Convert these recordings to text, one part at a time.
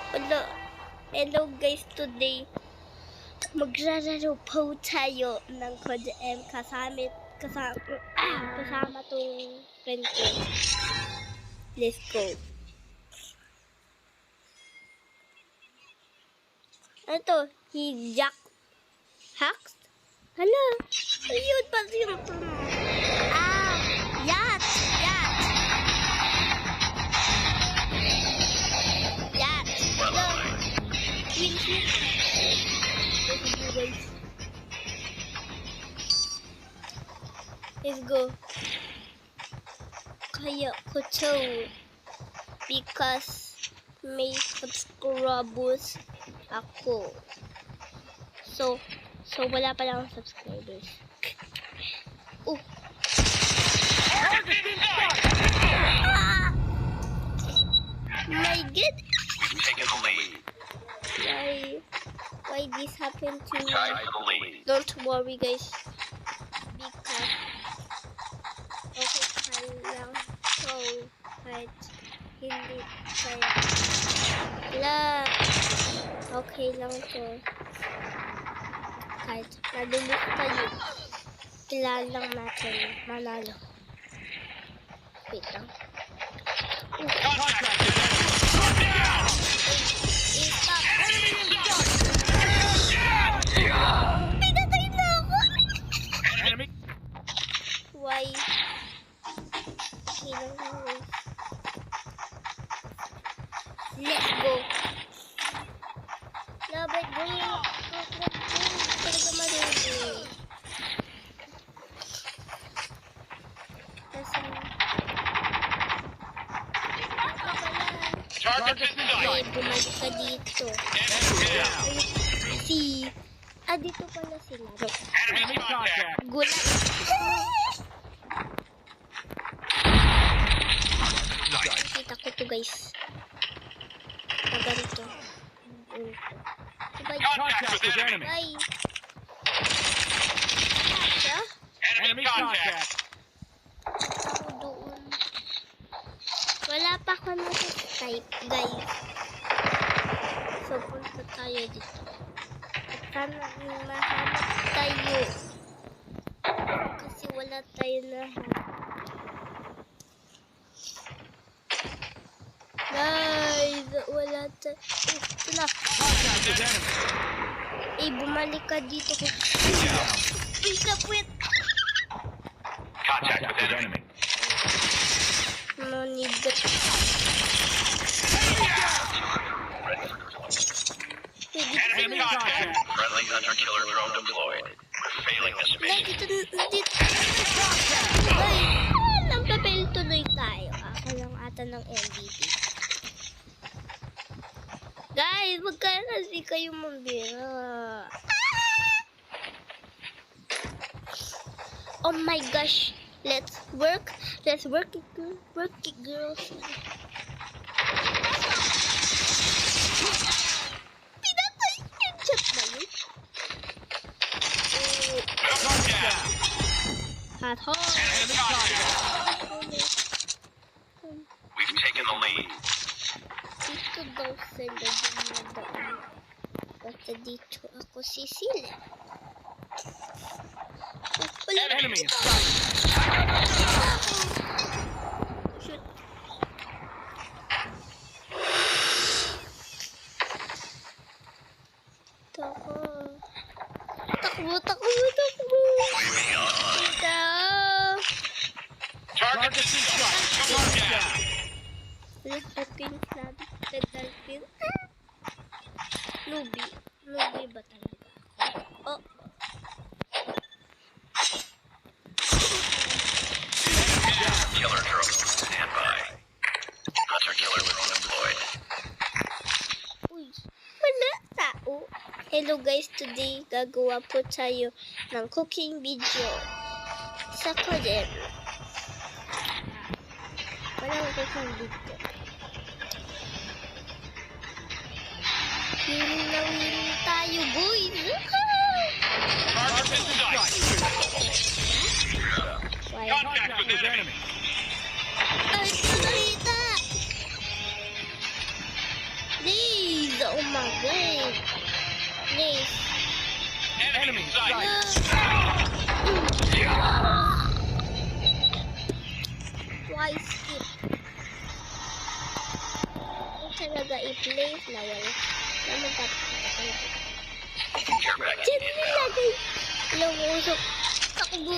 Hello, hello guys, today maglalaro po tayo ng Code M kasama tong friend ko. Let's go. Ano to? Jack hacks? Hala, ayun pa yung yacht. Hello. Let's go. Kaya ko to because may subscribers ako. So wala pa lang subscribers. Oh. My God. Taking the lead. Why this happened to me? Tied for the lead. Don't worry guys. Because okay lang. So kahit hindi kaya. Okay lang to. Kahit nalulok tayo. Kailangan lang natin manalo. Wait lang. Pinatay na ako! Why? Okay lang guys. Let's go! Labay go! Talaga marunong. Kasi ay, bumalik ka dito. Dito pala sila. Gulat. Nakita ko to guys. Ganito. Bye. Enemy contact. Ako doon. Wala pa ako nasa-Skype, guys. So, punta tayo dito. At sana mahanap tayo. Kasi wala tayo nahanap. Guys, wala tayo. Ito na. Bumalik ka dito. Puwit. Contact with enemy. No need that. Enemy contact. Friendly hunter-killer drone deployed. We're failing this mission. Dito. Ay, nang-papel tuloy tayo. Ako lang ata ng MVP. Guys, wag ka kasi kayo mambira. Oh my gosh. Let's work it, girls. Pinatay yung chat na yun. At home. We've taken the lead. Dito daw sila dumadaan. Basta dito ako sisili. Enemy. Shoot. Takbo. Target shot. Lahat yung sabi. Pedalpil. Lubi ba talaga ako? Oh. Killer drone. Stand by. Hunter-killer drone deployed. Uy, wala tao. Hello guys, today gagawa po tayo ng cooking video sa Code M. Walang cooking video. Win tayo, boys! Contact with enemy. Ay, nakita! Please! umaga eh. Please. Enemy sight. Why skip? Kung talaga i-place na wala. Naman tapos ito. Care package Diyan inbound. nilagay. Ilang usok. Takbo.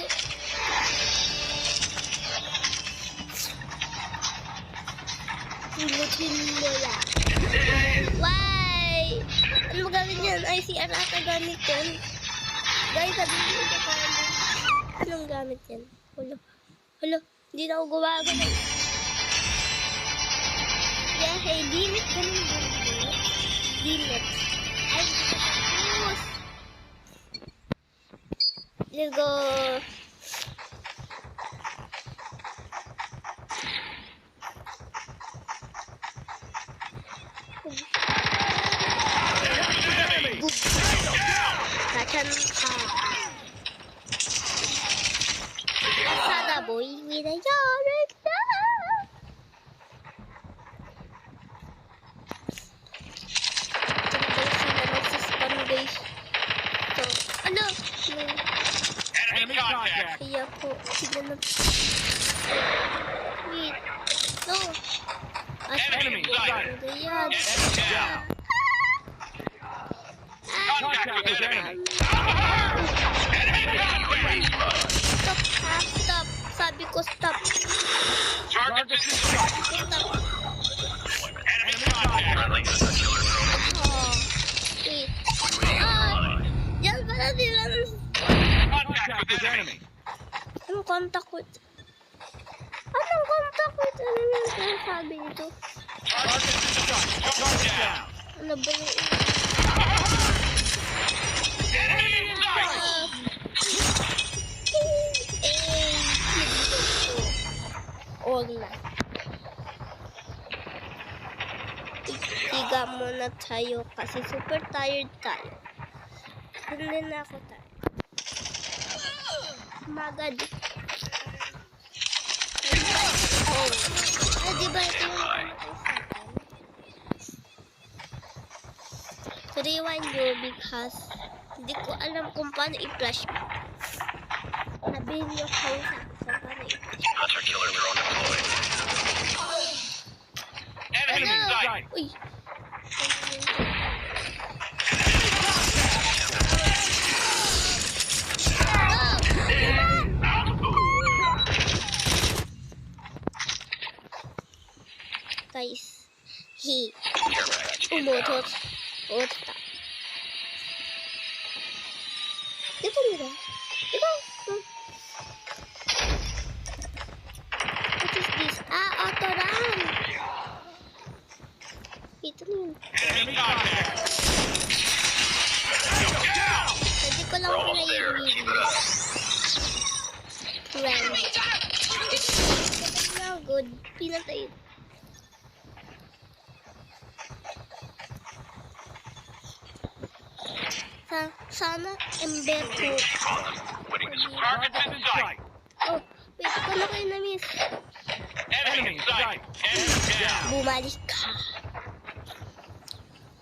Hilutin mo lang. Why? Ano gamit yan? ICR ata gamit yan. Guys, sabihin mo ito pa. Anong gamit yan? Hulo. Hulo. Hindi na ako gumagano. Yeah, hey, limit. Ganun ba? Limit. Ay, hindi ko tapos. Let's go. Kachan ka. Sada boy with a yard. Guys. So, ano? Enemy contact. Kaya po, tignan na. Wait. No. Enemy sight. Ayan. Enemy down. Contact with enemy. Enemy contact. Stop, ha? Stop. Sabi ko stop. Target is shot. Stop. Enemy contact. Friendly hunter killer drone. Oh. Wait. Ah! Yan pala sila. Contact with enemy. Anong contact with? Anong contact with? Ano yung sinasabi nito? Target is shot. Target down. Ano ba yung... Enemy in sight. All na. Higa muna tayo kasi super tired tayo. Hindi na ako tayo. Magad. Oh. Ah, diba ito yung namatay sa akin? So, rewind nyo because hindi ko alam kung paano i-flash. Sabihin nyo kayo sa akin kung paano i-flash. Hunter killer drone deployed. Enemy in sight. Uy! Guys, Care package umutot. inbound. Uta. Dito nila. Diba? What is this? Ah, auto run. Ito na yun. Enemy contact. Down. Pwede ko lang We're pala almost there. yung Keep it up. friend. Now, good. Pinatay. Sana embeto. Winning this target in sight. Oh, wait. Paano kayo na-miss? Enemy in sight. Enemy down. Bumalik ka.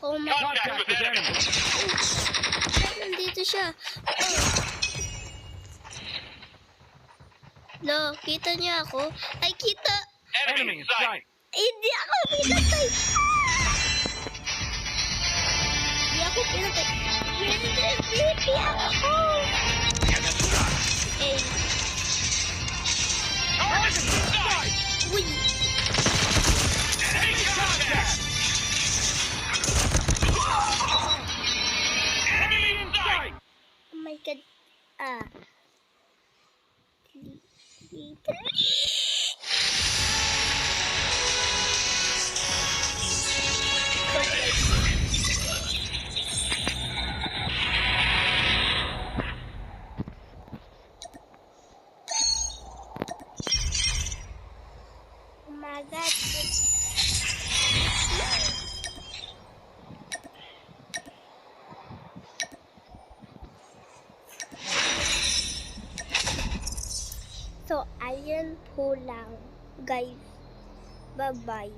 Oh my God. Contact with enemy. Nandito siya. Lo, kita niya ako? Ay, kita. Enemy in sight. Hindi ako pinatay. Hindi ako pinatay. Hindi ako. Eh, Target in sight. uy. Enemy contact. Enemy in sight. Oh my God. Ah. Oh my God. So, ayan po lang, guys. Bye-bye.